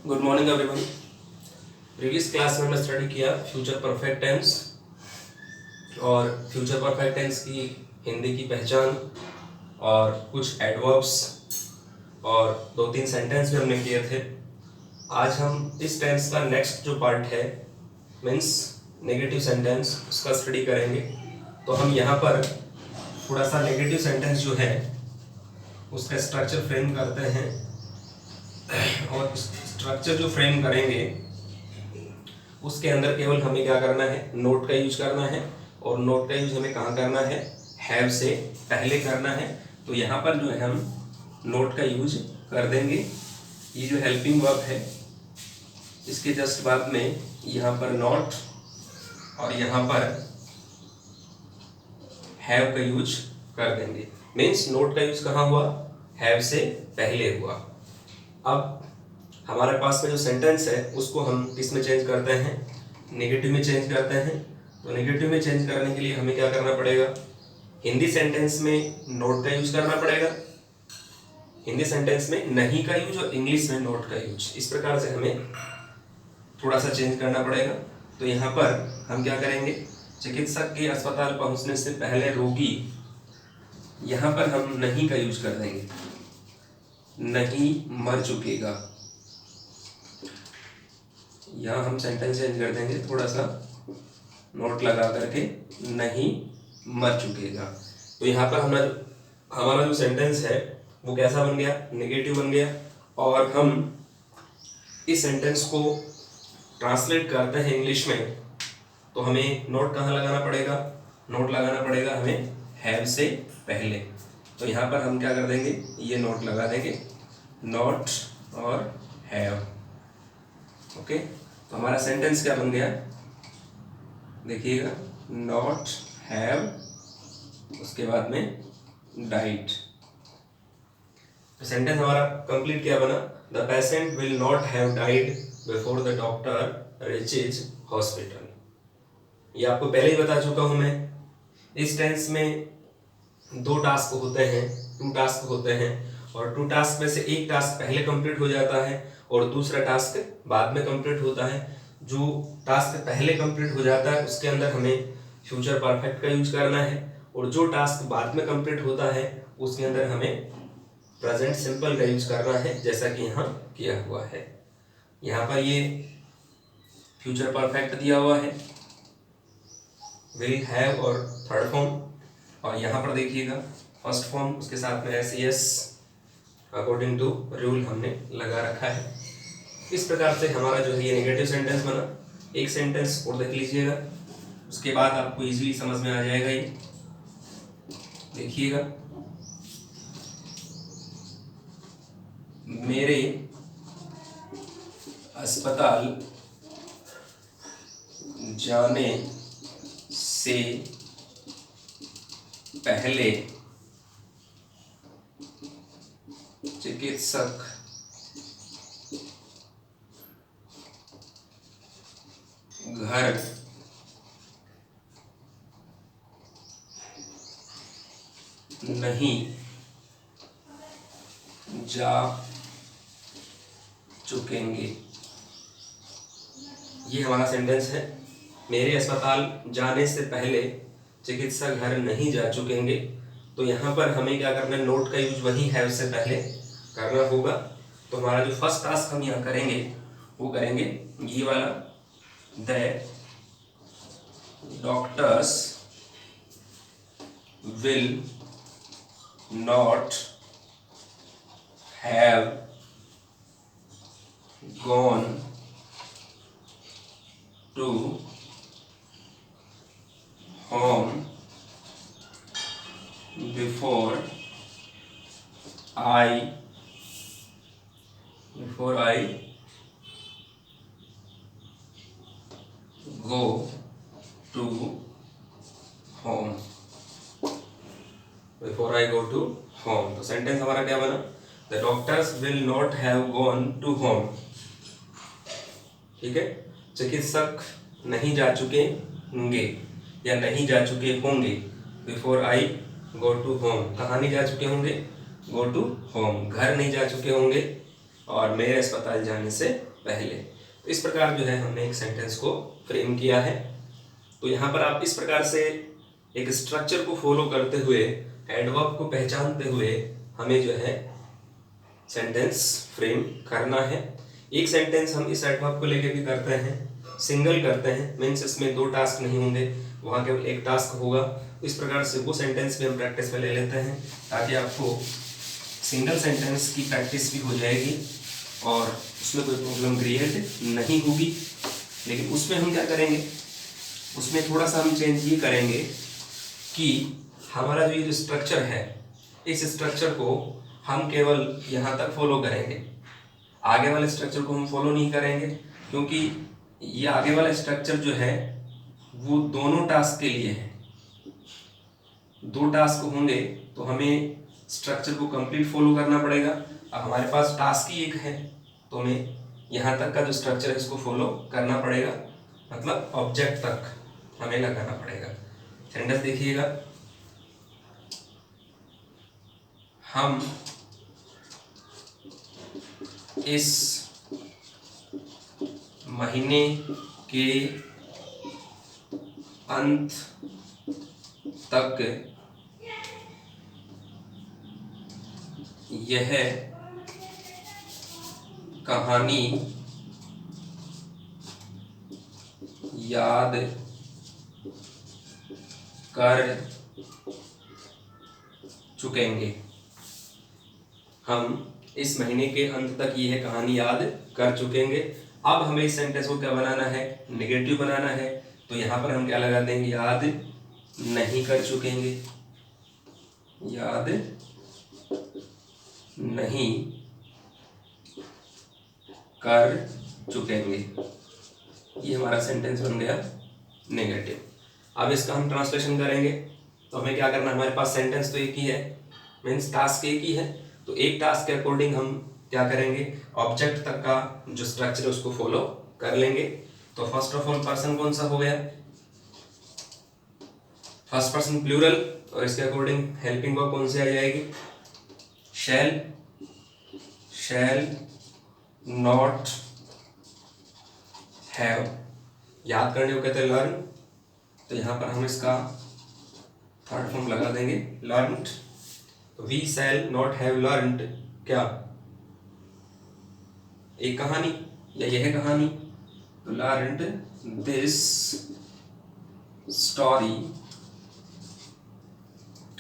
Good morning everyone. Previous class में हमने study किया फ्यूचर परफेक्ट टेंस और फ्यूचर परफेक्ट टेंस की हिंदी की पहचान और कुछ एडवर्ब्स और 2-3 सेंटेंस भी हमने किए थे। आज हम इस टेंस का नेक्स्ट जो पार्ट है मीन्स नेगेटिव सेंटेंस उसका स्टडी करेंगे। तो हम यहाँ पर थोड़ा सा नेगेटिव सेंटेंस जो है उसका स्ट्रक्चर फ्रेम करते हैं और स्ट्रक्चर जो फ्रेम करेंगे उसके अंदर केवल हमें क्या करना है, नोट का यूज करना है। और नोट का यूज हमें कहाँ करना है, हैव से पहले करना है। तो यहाँ पर जो है हम नोट का यूज कर देंगे। ये जो हेल्पिंग वर्ब है इसके जस्ट बाद में यहाँ पर नॉट और यहाँ पर हैव का यूज कर देंगे। मीन्स नोट का यूज कहाँ हुआ, हैव से पहले हुआ। अब हमारे पास में जो सेंटेंस है उसको हम किस में चेंज करते हैं, नेगेटिव में चेंज करते हैं। तो नेगेटिव में चेंज करने के लिए हमें क्या करना पड़ेगा, हिंदी सेंटेंस में नोट का यूज करना पड़ेगा, हिंदी सेंटेंस में नहीं का यूज और इंग्लिश में नोट का यूज। इस प्रकार से हमें थोड़ा सा चेंज करना पड़ेगा। तो यहाँ पर हम क्या करेंगे, चिकित्सक के अस्पताल पहुंचने से पहले रोगी, यहाँ पर हम नहीं का यूज कर देंगे, नहीं मर चुकेगा। यहाँ हम सेंटेंस चेंज कर देंगे, थोड़ा सा नोट लगा करके नहीं मर चुकेगा। तो यहाँ पर हमारा जो सेंटेंस है वो कैसा बन गया, नेगेटिव बन गया। और हम इस सेंटेंस को ट्रांसलेट करते हैं इंग्लिश में तो हमें नोट कहाँ लगाना पड़ेगा, नोट लगाना पड़ेगा हमें हैव से पहले। तो यहाँ पर हम क्या कर देंगे, ये नोट लगा देंगे, नॉट और हैव। ओके, तो हमारा सेंटेंस क्या बन गया, देखिएगा, नॉट हैव, उसके बाद में डाइड। तो सेंटेंस हमारा कंप्लीट क्या बना, the patient will not have died before the doctor reaches hospital. ये आपको पहले ही बता चुका हूं मैं। इस टेंस में 2 टास्क होते हैं, 2 टास्क होते हैं और 2 टास्क में से एक टास्क पहले कंप्लीट हो जाता है और दूसरा टास्क बाद में कंप्लीट होता है। जो टास्क पहले कंप्लीट हो जाता है उसके अंदर हमें फ्यूचर परफेक्ट का यूज करना है और जो टास्क बाद में कंप्लीट होता है उसके अंदर हमें प्रेजेंट सिंपल का यूज करना है, जैसा कि यहाँ किया हुआ है। यहाँ पर ये फ्यूचर परफेक्ट दिया हुआ है, विल हैव और थर्ड फॉर्म, और यहाँ पर देखिएगा फर्स्ट फॉर्म उसके साथ में एस अकॉर्डिंग टू रूल हमने लगा रखा है। इस प्रकार से हमारा जो है ये नेगेटिव सेंटेंस बना। एक सेंटेंस और देख लीजिएगा, उसके बाद आपको इजीली समझ में आ जाएगा। ये देखिएगा, मेरे अस्पताल जाने से पहले चिकित्सक घर नहीं जा चुकेंगे। ये हमारा सेंटेंस है, मेरे अस्पताल जाने से पहले चिकित्सक घर नहीं जा चुकेंगे। तो यहाँ पर हमें क्या करना है, नोट का यूज वही हैव से पहले करना होगा। तो हमारा जो फर्स्ट टास्क हम यहाँ करेंगे वो करेंगे ये वाला, the doctors will not have gone to home before I go to home, before I go to home। तो सेंटेंस हमारा क्या बना, the doctors will not have gone to home. ठीक है, चिकित्सक नहीं जा चुके होंगे या नहीं जा चुके होंगे, before I go to home. कहाँ नहीं जा चुके होंगे, गो टू होम, घर नहीं जा चुके होंगे और मेरे अस्पताल जाने से पहले। तो इस प्रकार जो है हमने एक सेंटेंस को फ्रेम किया है। तो यहाँ पर आप इस प्रकार से एक स्ट्रक्चर को फॉलो करते हुए, एडवर्ब को पहचानते हुए हमें जो है सेंटेंस फ्रेम करना है। एक सेंटेंस हम इस एडवर्ब को लेके भी करते हैं, सिंगल करते हैं, मीन्स इसमें 2 टास्क नहीं होंगे, वहाँ केवल 1 टास्क होगा। इस प्रकार से वो सेंटेंस भी हम प्रैक्टिस में ले लेते हैं ताकि आपको सिंगल सेंटेंस की प्रैक्टिस भी हो जाएगी और उसमें कोई प्रॉब्लम क्रिएट नहीं होगी। लेकिन उसमें हम क्या करेंगे, उसमें थोड़ा सा हम चेंज ये करेंगे कि हमारा जो ये स्ट्रक्चर है, इस स्ट्रक्चर को हम केवल यहाँ तक फॉलो करेंगे, आगे वाले स्ट्रक्चर को हम फॉलो नहीं करेंगे, क्योंकि ये आगे वाला स्ट्रक्चर जो है वो दोनों टास्क के लिए है। 2 टास्क होंगे तो हमें स्ट्रक्चर को कंप्लीट फॉलो करना पड़ेगा। अब हमारे पास टास्क ही एक है तो हमें यहाँ तक का जो स्ट्रक्चर है इसको फॉलो करना पड़ेगा, मतलब ऑब्जेक्ट तक हमें लगाना पड़ेगा। सेंटेंस देखिएगा, हम इस महीने के अंत तक यह कहानी याद कर चुकेंगे। हम इस महीने के अंत तक यह कहानी याद कर चुकेंगे। अब हमें इस सेंटेंस को क्या बनाना है, नेगेटिव बनाना है। तो यहाँ पर हम क्या लगा देंगे, याद नहीं कर चुकेंगे, याद नहीं कर चुकेंगे। ये हमारा सेंटेंस बन गया नेगेटिव। अब इसका हम ट्रांसलेशन करेंगे तो हमें क्या करना है, हमारे पास सेंटेंस तो एक ही है, मीन्स टास्क एक ही है। तो एक टास्क के अकॉर्डिंग हम क्या करेंगे, ऑब्जेक्ट तक का जो स्ट्रक्चर है उसको फॉलो कर लेंगे। तो फर्स्ट ऑफ ऑल पर्सन कौन सा हो गया, फर्स्ट पर्सन प्लूरल, और इसके अकॉर्डिंग हेल्पिंग वर्ब कौन सी आ जाएगी, शैल, शैल नॉट हैव। याद करने को कहते हैं लर्न, तो यहाँ पर हम इसका थर्ड फॉर्म लगा देंगे लर्नड। तो we shall not have learned क्या, एक कहानी या यह कहानी। तो लर्नड दिस स्टोरी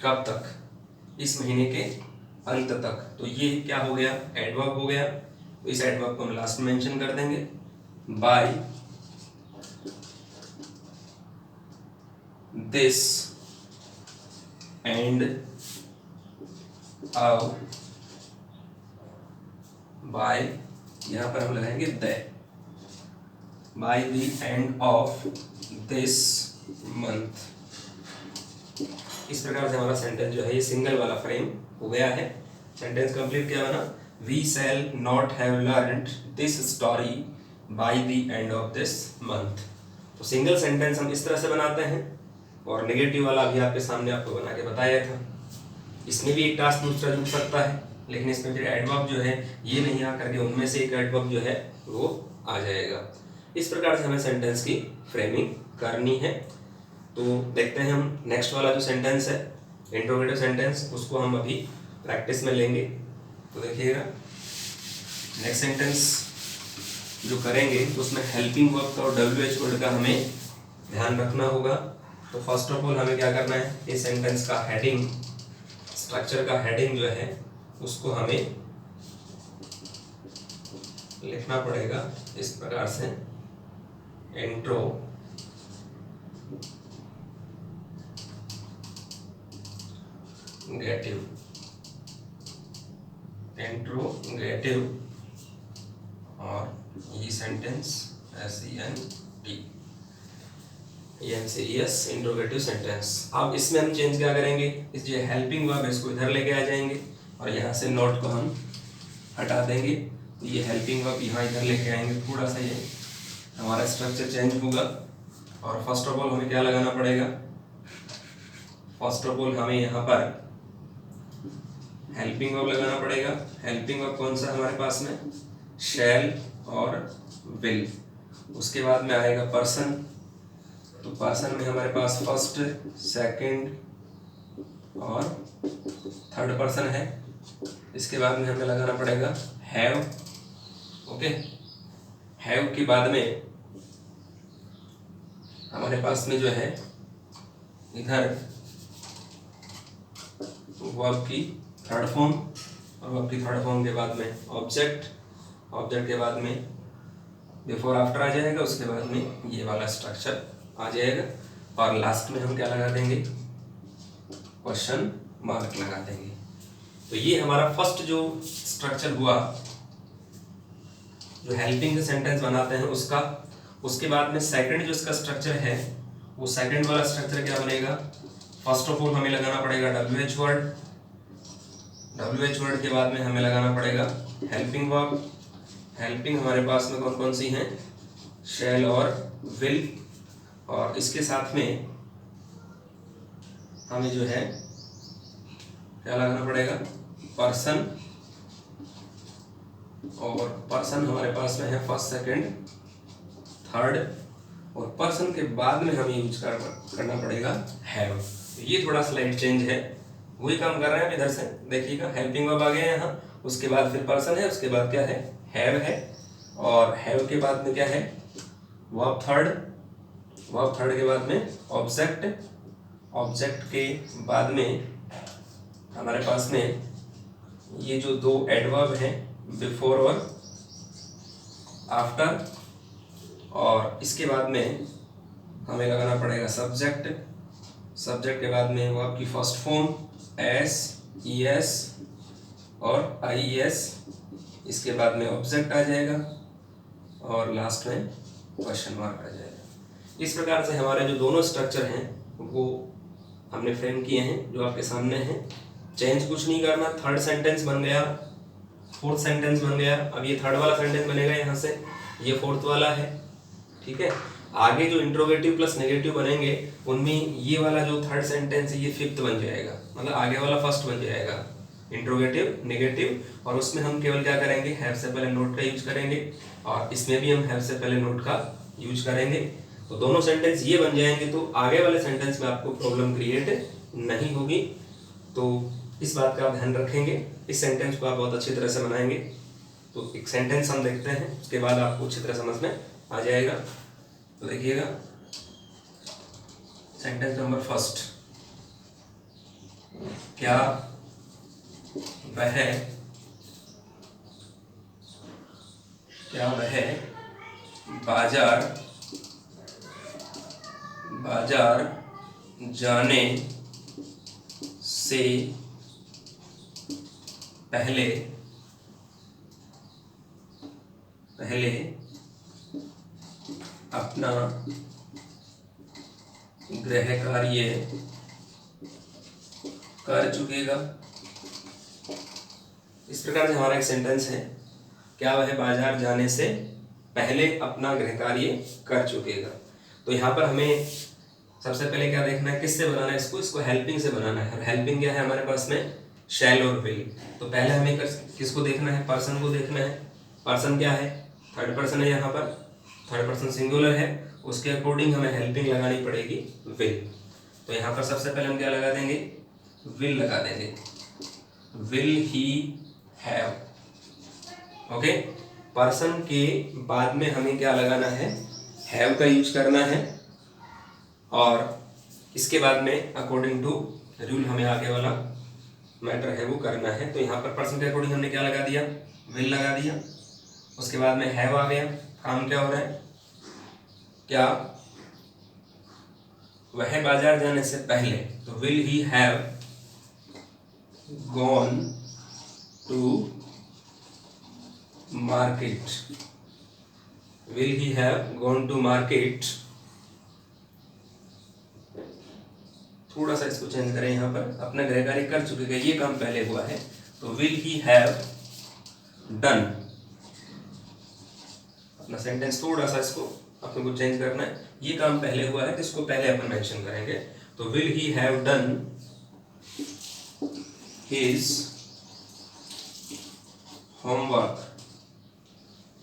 कब तक, इस महीने के अंत तक। तो ये क्या हो गया, एडवर्ब हो गया। तो इस एडवर्ब को हम लास्ट में मेंशन कर देंगे, by this end of, by यहां पर हम लगाएंगे the, by the end of this month. इस प्रकार से हमारा सेंटेंस जो है ये सिंगल वाला फ्रेम हो गया है। सेंटेंस कंप्लीट क्या बना, we shall not have learned this story by the end of this month. तो सिंगल सेंटेंस हम इस तरह से बनाते हैं, और नेगेटिव वाला अभी आपके सामने आपको बना के बताया था। इसमें भी एक टास्क दूसरा जुड़ सकता है, लेकिन इसमें फिर एडवर्ब जो है ये नहीं आ करके उनमें से एक एडवर्ब जो है वो आ जाएगा। इस प्रकार से हमें सेंटेंस की फ्रेमिंग करनी है। तो देखते हैं हम नेक्स्ट वाला जो सेंटेंस है इंट्रोगेटिव सेंटेंस, उसको हम अभी प्रैक्टिस में लेंगे। तो देखिएगा नेक्स्ट सेंटेंस जो करेंगे तो उसमें हेल्पिंग वर्ब का और WH वर्ड का हमें ध्यान रखना होगा। तो फर्स्ट ऑफ ऑल हमें क्या करना है, इस सेंटेंस का हेडिंग, स्ट्रक्चर का हेडिंग जो है उसको हमें लिखना पड़ेगा इस प्रकार से, इंट्रो गेटिव, इंट्रोगेटिव, और ये सेंटेंस SENT इंट्रोगेटिव सेंटेंस। अब इसमें हम चेंज क्या करेंगे, इस जो हेल्पिंग वर्ब है इसको इधर लेके आ जाएंगे और यहाँ से नॉट को हम हटा देंगे। तो ये हेल्पिंग वर्ब यहाँ इधर लेके आएंगे, थोड़ा सा ये हमारा स्ट्रक्चर चेंज होगा। और फर्स्ट ऑफ ऑल हमें क्या लगाना पड़ेगा, फर्स्ट ऑफ ऑल हमें यहाँ पर हेल्पिंग वर्ब लगाना पड़ेगा। हेल्पिंग वर्ब कौन सा हमारे पास में, शैल और विल। उसके बाद में आएगा पर्सन, तो पर्सन में हमारे पास फर्स्ट, सेकंड और थर्ड पर्सन है। इसके बाद में हमें लगाना पड़ेगा हैव। ओके, हैव के बाद में हमारे पास में जो है इधर वर्ब की थर्ड फॉर्म, और वर्ब की थर्ड फॉर्म के बाद में ऑब्जेक्ट, ऑब्जेक्ट के बाद में बिफोर आफ्टर आ जाएगा, उसके बाद में ये वाला स्ट्रक्चर आ जाएगा, और लास्ट में हम क्या लगा देंगे, क्वेश्चन मार्क लगा देंगे। तो ये हमारा फर्स्ट जो स्ट्रक्चर हुआ, जो हेल्पिंग सेंटेंस बनाते हैं उसका। उसके बाद में सेकंड जो इसका स्ट्रक्चर है, वो सेकंड वाला स्ट्रक्चर क्या बनेगा, फर्स्ट ऑफ ऑल हमें लगाना पड़ेगा WH वर्ड, WH वर्ड के बाद में हमें लगाना पड़ेगा हेल्पिंग वर्ब। हेल्पिंग हमारे पास में कौन कौन सी हैं, शैल और विल, और इसके साथ में हमें जो है क्या लगाना पड़ेगा, पर्सन, और पर्सन हमारे पास में है फर्स्ट, सेकंड, थर्ड, और पर्सन के बाद में हमें यूज करना पड़ेगा हैव। ये थोड़ा स्लाइड चेंज है, वही काम कर रहे हैं इधर से, देखिएगा हेल्पिंग वर्ब आ गया यहाँ, उसके बाद फिर पर्सन है, उसके बाद क्या है, हैव है, और हैव के बाद में क्या है, वर्ब थर्ड, वर्ब थर्ड के बाद में ऑब्जेक्ट, ऑब्जेक्ट के बाद में हमारे पास में ये जो दो एडवर्ब हैं, बिफोर और आफ्टर, और इसके बाद में हमें लगाना पड़ेगा सब्जेक्ट, सब्जेक्ट के बाद में वर्ब की फर्स्ट फॉर्म एस, ES और IES, इसके बाद में ऑब्जेक्ट आ जाएगा, और लास्ट में क्वेश्चन मार्क आ जाएगा। इस प्रकार से हमारे जो दोनों स्ट्रक्चर हैं वो हमने फ्रेम किए हैं, जो आपके सामने हैं। चेंज कुछ नहीं करना, थर्ड सेंटेंस बन गया, फोर्थ सेंटेंस बन गया, अब ये थर्ड वाला सेंटेंस बनेगा यहाँ से, ये फोर्थ वाला है, ठीक है। आगे जो इंट्रोगेटिव प्लस नेगेटिव बनेंगे उनमें ये वाला जो थर्ड सेंटेंस है ये फिफ्थ बन जाएगा, मतलब आगे वाला फर्स्ट बन जाएगा, इंट्रोगेटिव नेगेटिव, और उसमें हम केवल क्या करेंगे, हैव से पहले नोट का यूज करेंगे, और इसमें भी हम हैव से पहले नोट का यूज करेंगे। तो दोनों सेंटेंस ये बन जाएंगे, तो आगे वाले सेंटेंस में आपको प्रॉब्लम क्रिएट नहीं होगी। तो इस बात का आप ध्यान रखेंगे, इस सेंटेंस को आप बहुत अच्छी तरह से बनाएंगे। तो एक सेंटेंस हम देखते हैं, उसके बाद आपको अच्छी तरह समझ में आ जाएगा। तो देखिएगा सेंटेंस नंबर फर्स्ट, क्या वह बाजार जाने से पहले अपना गृह कार्य कर चुकेगा। इस प्रकार से हमारा एक सेंटेंस है, क्या वह बाजार जाने से पहले अपना गृह कार्य कर चुकेगा। तो यहाँ पर हमें सबसे पहले क्या देखना है, किससे बनाना है इसको हेल्पिंग से बनाना है। हेल्पिंग क्या है हमारे पास में, शैल और विल। तो पहले हमें किसको देखना है, पर्सन को देखना है। पर्सन क्या है, थर्ड पर्सन है, यहाँ पर थर्ड पर्सन सिंगुलर है, उसके अकॉर्डिंग हमें हेल्पिंग लगानी पड़ेगी विल। तो यहाँ पर सबसे पहले हम क्या लगा देंगे, विल लगा देंगे, will he have. Okay, person के बाद में हमें क्या लगाना है, हैव का यूज करना है, और इसके बाद में अकॉर्डिंग टू रूल हमें आगे वाला मैटर है वो करना है। तो यहाँ पर पर्सन के अकॉर्डिंग हमने क्या लगा दिया, विल लगा दिया, उसके बाद में हैव आ गया। काम क्या हो रहा है, क्या वह बाजार जाने से पहले, तो will he have gone to market, will he have gone to market. थोड़ा सा इसको चेंज करें, यहाँ पर अपना गृह कार्य कर चुके हैं, ये काम पहले हुआ है, तो विल ही हैव डन। अपना सेंटेंस थोड़ा सा इसको अपने को चेंज करना है, ये काम पहले हुआ है, तो इसको पहले अपन मेंशन करेंगे। तो will he have done his homework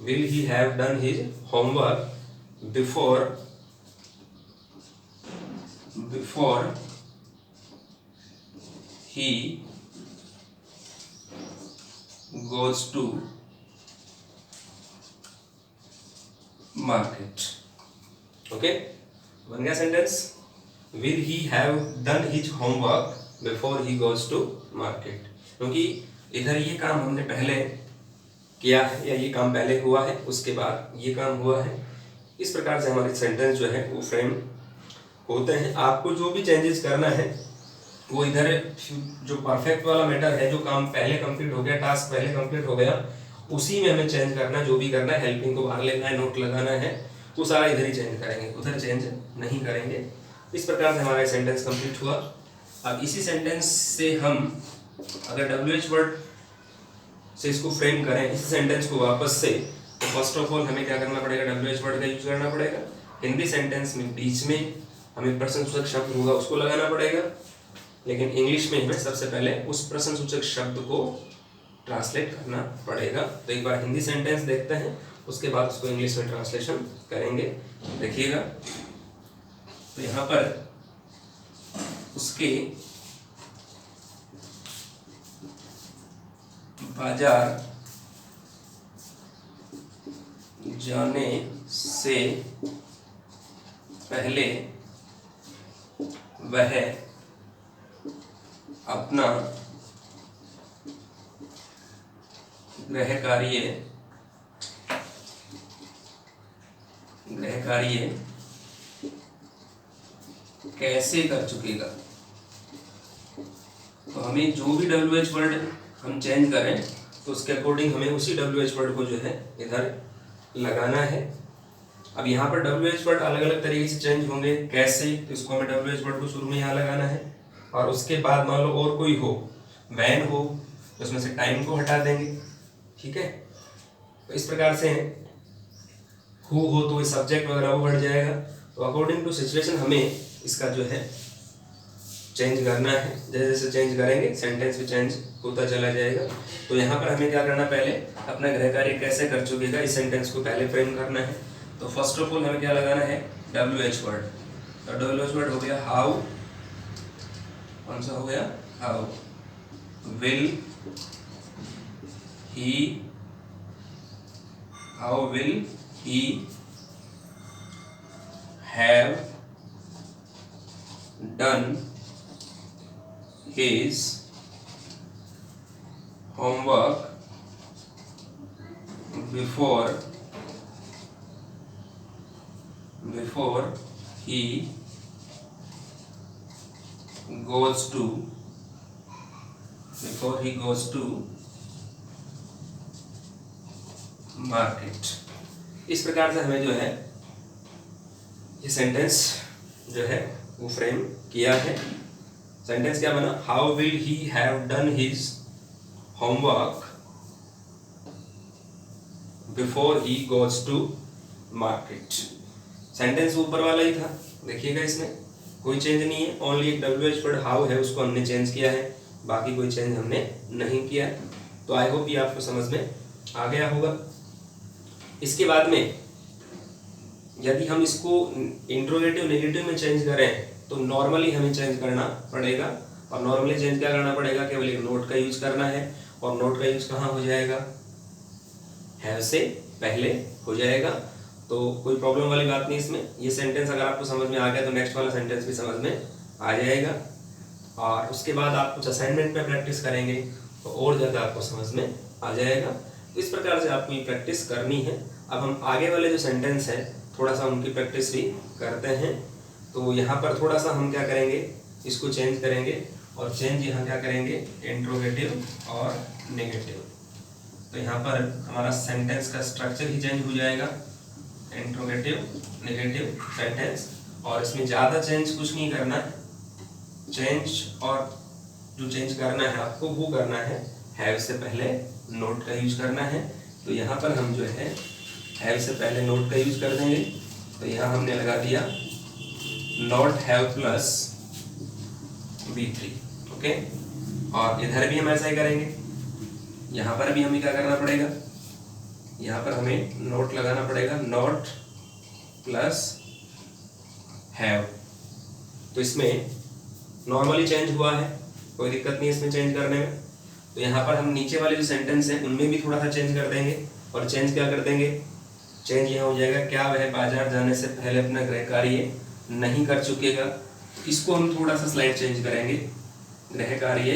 will he have done his homework before he goes to market. Okay, बन गया सेंटेंस। Will he have done his homework before he goes to market, क्योंकि इधर ये काम हमने पहले किया है या ये काम पहले हुआ है, उसके बाद ये काम हुआ है। इस प्रकार से हमारे सेंटेंस जो है वो फ्रेम होते हैं। आपको जो भी चेंजेस करना है वो इधर जो परफेक्ट वाला मैटर है, जो काम पहले कंप्लीट हो गया, टास्क पहले कंप्लीट हो गया, उसी में हमें चेंज करना, जो भी करना है, हेल्पिंग को बाहर लेना है, नोट लगाना है, वो सारा इधर ही चेंज करेंगे, उधर चेंज नहीं करेंगे। इस प्रकार से हमारा सेंटेंस कंप्लीट हुआ। अब इसी सेंटेंस से हम अगर WH वर्ड से इसको फ्रेम करें, इस सेंटेंस को वापस से, तो फर्स्ट ऑफ ऑल हमें क्या करना पड़ेगा, WH वर्ड का यूज करना पड़ेगा। हिंदी सेंटेंस में बीच में हमें प्रश्नसूचक शब्द होगा उसको लगाना पड़ेगा, लेकिन इंग्लिश में हमें सबसे पहले उस प्रश्नसूचक शब्द को ट्रांसलेट करना पड़ेगा। तो एक बार हिंदी सेंटेंस देखते हैं, उसके बाद उसको इंग्लिश में ट्रांसलेशन करेंगे। देखिएगा, तो यहाँ पर उसके बाजार जाने से पहले वह अपना गृह कार्य कैसे कर चुकेगा। तो हमें जो भी WH वर्ड हम चेंज करें, तो उसके अकॉर्डिंग हमें उसी WH वर्ड को जो है इधर लगाना है। अब यहाँ पर WH वर्ड अलग अलग तरीके से चेंज होंगे, कैसे, तो इसको हमें WH वर्ड को शुरू में यहाँ लगाना है, और उसके बाद मान लो और कोई हो, वैन हो, तो उसमें से टाइम को हटा देंगे, ठीक है। तो इस प्रकार से हु हो तो सब्जेक्ट वगैरह वो बढ़ जाएगा। तो अकॉर्डिंग टू सिचुएशन हमें इसका जो है चेंज करना है। जैसे जैसे चेंज करेंगे सेंटेंस भी चेंज होता चला जाएगा। तो यहाँ पर हमें क्या करना, पहले अपना गृह कार्य कैसे कर चुकेगा, इस सेंटेंस को पहले फ्रेम करना है। तो फर्स्ट ऑफ ऑल हमें क्या लगाना है, WH वर्ड। तो WH वर्ड हो गया हाउ, कौन सा हो गया, how will he have done his homework before he goes to market। इस प्रकार से हमें जो है ये सेंटेंस जो है वो फ्रेम किया है। सेंटेंस क्या बना, how will he have done his homework before he goes to market. Sentence ऊपर वाला ही था, देखिएगा इसमें कोई चेंज नहीं है, ओनली एक WH वर्ड हाउ है उसको हमने चेंज किया है, बाकी कोई चेंज हमने नहीं किया। तो आई होप ये आपको समझ में आ गया होगा। इसके बाद में यदि हम इसको इंट्रोगेटिव नेगेटिव में चेंज करें, तो नॉर्मली हमें चेंज करना पड़ेगा। और नॉर्मली चेंज क्या करना पड़ेगा, केवल एक नोट का यूज करना है। और नोट का यूज कहाँ हो जाएगा, हैव से पहले हो जाएगा। तो कोई प्रॉब्लम वाली बात नहीं इसमें। ये सेंटेंस अगर आपको समझ में आ गया तो नेक्स्ट वाला सेंटेंस भी समझ में आ जाएगा। और उसके बाद आप कुछ असाइनमेंट पे प्रैक्टिस करेंगे तो और ज़्यादा आपको समझ में आ जाएगा। तो इस प्रकार से आपको ये प्रैक्टिस करनी है। अब हम आगे वाले जो सेंटेंस है थोड़ा सा उनकी प्रैक्टिस भी करते हैं। तो यहाँ पर थोड़ा सा हम क्या करेंगे, इसको चेंज करेंगे। और चेंज यहाँ क्या करेंगे, इंट्रोगेटिव और नेगेटिव। तो यहाँ पर हमारा सेंटेंस का स्ट्रक्चर ही चेंज हो जाएगा, इंट्रोगेटिव नेगेटिव सेंटेंस। और इसमें ज़्यादा चेंज कुछ नहीं करना है। चेंज और जो चेंज करना है आपको वो करना है, हैव से पहले नोट का यूज करना है। तो यहाँ पर हम जो है हैव से पहले नोट का यूज कर देंगे। तो यहाँ हमने लगा दिया not have plus V3। Okay, और इधर भी हम ऐसा ही करेंगे। यहाँ पर भी हमें क्या करना पड़ेगा, यहाँ पर हमें नॉट लगाना पड़ेगा, नॉट प्लस हैव। तो इसमें नॉर्मली चेंज हुआ है, कोई दिक्कत नहीं है इसमें चेंज करने में। तो यहाँ पर हम नीचे वाले जो सेंटेंस हैं उनमें भी थोड़ा सा चेंज कर देंगे। और चेंज क्या कर देंगे, चेंज यहाँ हो जाएगा, क्या वह बाजार जाने से पहले अपना गृह कार्य नहीं कर चुकेगा। इसको हम थोड़ा सा स्लाइड चेंज करेंगे, गृह कार्य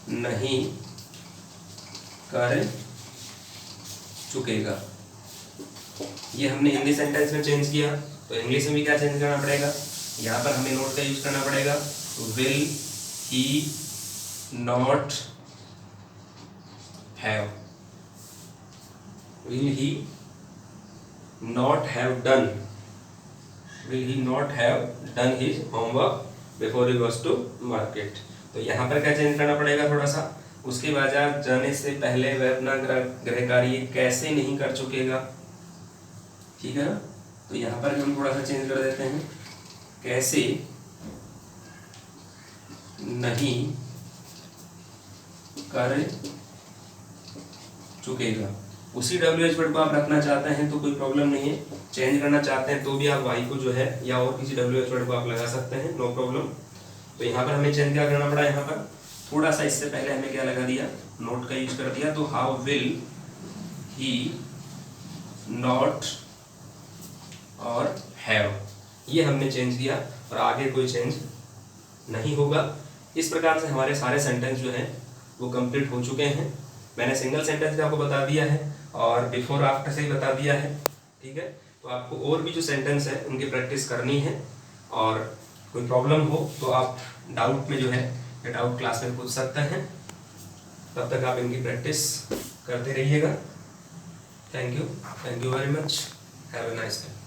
नहीं कर चुकेगा। ये हमने हिंदी सेंटेंस में चेंज किया, तो इंग्लिश में भी क्या चेंज करना पड़ेगा, यहाँ पर हमें नोट का यूज करना पड़ेगा। Will he not have, will he not have done, will he not have done his homework before he goes to market। तो यहाँ पर क्या चेंज करना पड़ेगा थोड़ा सा, उसके बाजार जाने से पहले वह अपना गृह कार्य कैसे नहीं कर चुकेगा, ठीक है ना। तो यहाँ पर हम थोड़ा सा चेंज कर देते हैं, कैसे नहीं कर चुकेगा। उसी WH वर्ड को आप रखना चाहते हैं तो कोई प्रॉब्लम नहीं है, चेंज करना चाहते हैं तो भी आप वाई को जो है या और किसी WH वर्ड को आप लगा सकते हैं, नो प्रॉब्लम। तो यहाँ पर हमें चेंज क्या करना पड़ा, यहाँ पर थोड़ा सा इससे पहले हमें क्या लगा दिया, नोट का यूज कर दिया। तो हाउ विल ही नॉट और हैव, ये हमने चेंज किया और आगे कोई चेंज नहीं होगा। इस प्रकार से हमारे सारे सेंटेंस जो हैं वो कंप्लीट हो चुके हैं। मैंने सिंगल सेंटेंस भी आपको बता दिया है और बिफोर आफ्टर से ही बता दिया है, ठीक है। तो आपको और भी जो सेंटेंस है उनकी प्रैक्टिस करनी है, और कोई प्रॉब्लम हो तो आप डाउट में जो है या डाउट क्लास में पूछ सकते हैं। तब तक आप इनकी प्रैक्टिस करते रहिएगा। Thank you very much, have a nice day.